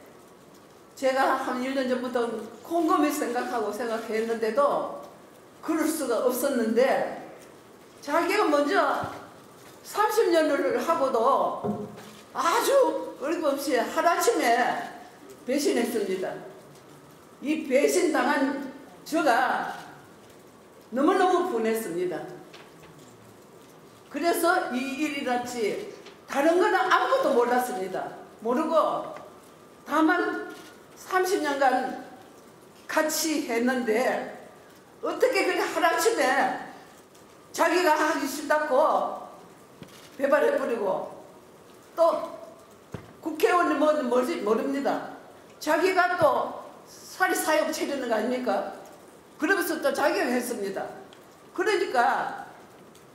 제가 한 1년 전부터 곰곰이 생각했는데도 그럴 수가 없었는데 자기가 먼저 30년을 하고도 아주 어림없이 하루아침에 배신했습니다. 이 배신당한 저가 너무너무 분했습니다. 그래서 이 일이 났지 다른 거는 아무것도 몰랐습니다. 모르고 다만 30년간 같이 했는데 어떻게 그렇게 하루아침에 자기가 하기 싫다고 배발해버리고 또 국회의원이 뭔지 모릅니다. 자기가 또 사리사욕 차리는 거 아닙니까? 그러면서 또 자기가 했습니다. 그러니까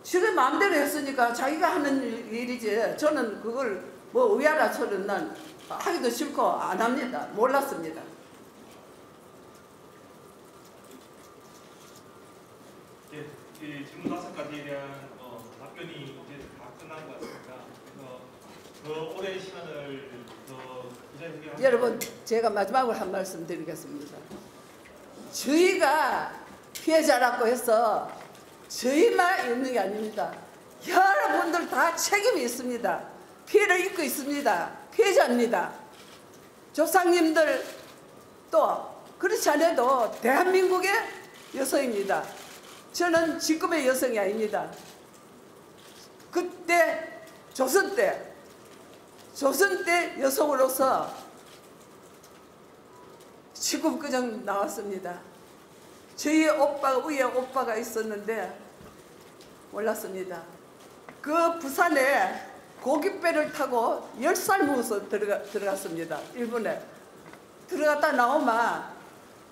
지금 마음대로 했으니까 자기가 하는 일이지. 저는 그걸 뭐 의아라처럼 난 하기도 싫고 안 합니다. 몰랐습니다. 예, 이 질문 5가지에 대한 답변이 이제 다 끝난 것 같습니다. 그래서 더 오랜 시간을 기자회견 여러분, 제가 마지막으로 한 말씀 드리겠습니다. 저희가 피해자라고 해서 저희만 있는 게 아닙니다. 여러분들 다 책임이 있습니다. 피해를 입고 있습니다. 피해자입니다. 조상님들 또 그렇지 않아도 대한민국의 여성입니다. 저는 지금의 여성이 아닙니다. 그때 조선 때 여성으로서 시급그정 나왔습니다. 저희 오빠 위에 오빠가 있었는데 몰랐습니다. 그 부산에 고깃배를 타고 10살 먹어서 들어갔습니다. 일본에 들어갔다 나오면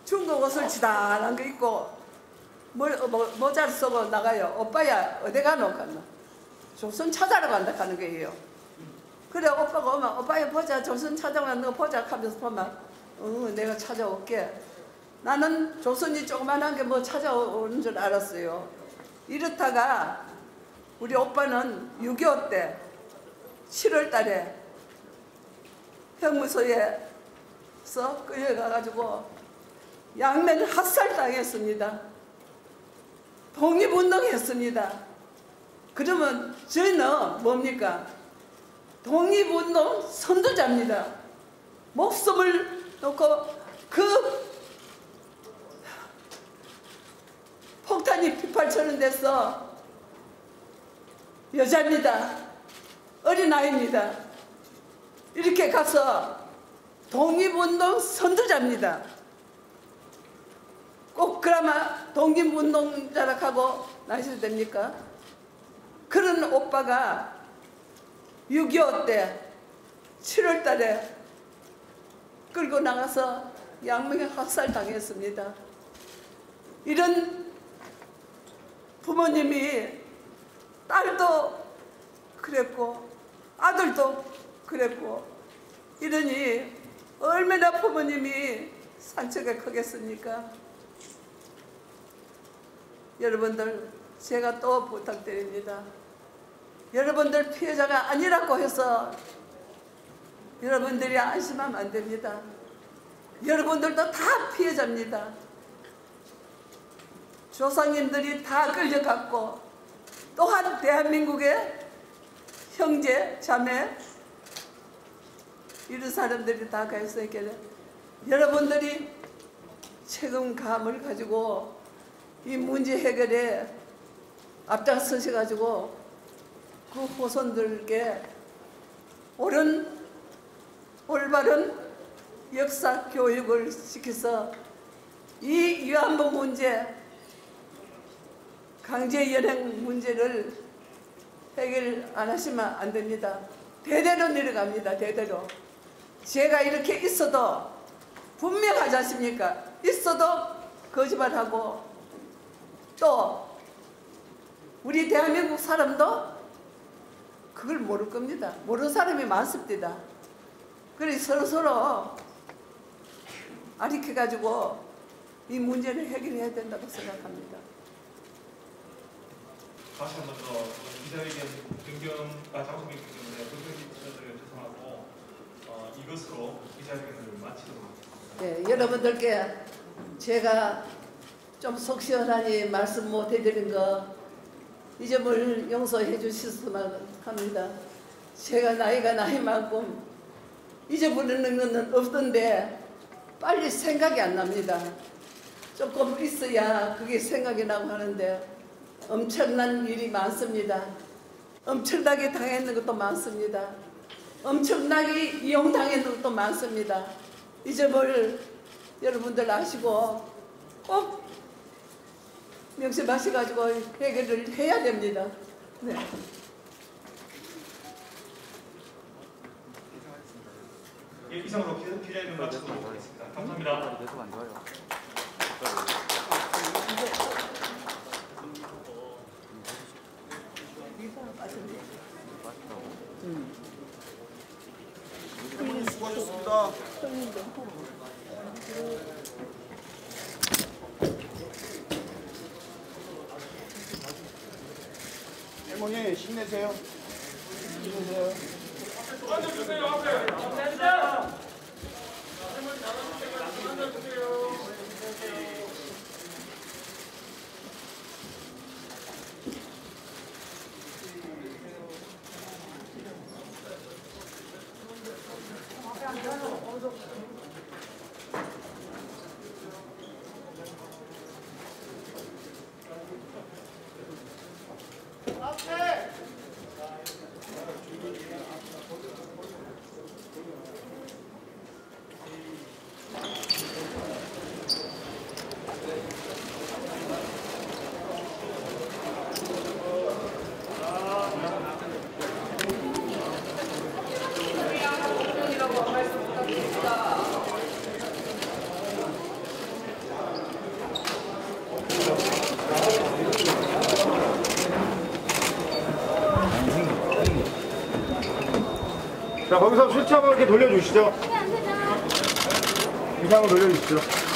중국 옷을 지단한 거 입고 모자를 쓰고 나가요. 오빠야 어디 가노? 가노. 조선 찾아러 간다 가는 거예요. 그래 오빠가 오면 오빠야 보자 조선 찾아가는 거 보자 하면서 보면 내가 찾아올게. 나는 조선이 조그만한 게 뭐 찾아오는 줄 알았어요. 이렇다가 우리 오빠는 6.25 때 7월 달에 형무소에서 끌려가가지고 양면 학살당했습니다. 독립운동했습니다. 그러면 저희는 뭡니까? 독립운동 선두자입니다. 목숨을 놓고 그 폭탄이 휘발처럼 돼서 여자입니다. 어린아이입니다. 이렇게 가서 독립운동 선두자입니다. 꼭 그나마 독립운동자라 하고 나셔도 됩니까? 그런 오빠가 6.25 때 7월 달에 끌고 나가서 양명에 학살당했습니다. 이런 부모님이 딸도 그랬고 아들도 그랬고 이러니 얼마나 부모님이 상처가 크겠습니까? 여러분들 제가 또 부탁드립니다. 여러분들 피해자가 아니라고 해서 여러분들이 안심하면 안 됩니다. 여러분들도 다 피해자입니다. 조상님들이 다 끌려갔고 또한 대한민국의 형제, 자매 이런 사람들이 다 가 있으니까 여러분들이 책임감을 가지고 이 문제 해결에 앞장서셔가지고 그 후손들께 올바른 역사 교육을 시켜서 이 위안부 문제, 강제 연행 문제를 해결 안 하시면 안 됩니다. 대대로 내려갑니다. 대대로. 제가 이렇게 있어도 분명하지 않습니까? 있어도 거짓말하고 또 우리 대한민국 사람도 그걸 모를 겁니다. 모르는 사람이 많습니다. 그래서 서로 아리켜가지고 이 문제를 해결해야 된다고 생각합니다. 다시 한 번 더 기자회견 장소민 변경에 불편을 죄송하고 이것으로 기자회견을 마치도록 하겠습니다. 네, 여러분들께 제가 좀 속 시원하니 말씀 못 해드린 거 이 점을 용서해 주셨으면 합니다. 제가 나이가 나이만큼 잊어버리는 건 없던데 빨리 생각이 안 납니다. 조금 있어야 그게 생각이 나고 하는데 엄청난 일이 많습니다. 엄청나게 당했는 것도 많습니다. 엄청나게 이용당했는 것도 많습니다. 이 점을 여러분들 아시고 꼭 명심하셔가지고 해결을 해야 됩니다. 네. 예, 이상으로 기자회견을 마치도록 하겠습니다. 감사합니다. 계속 안 좋아요. 할머니 힘내세요. 힘내세요. 자, 거기서 수치 한번 이렇게 돌려주시죠. 이상을 돌려주시죠.